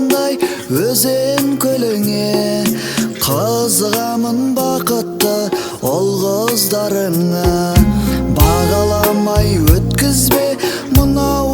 ағқандай өзен көліңе, қызығамын бақытты ол қыздарыңа. Бағаламай өткізбе мынау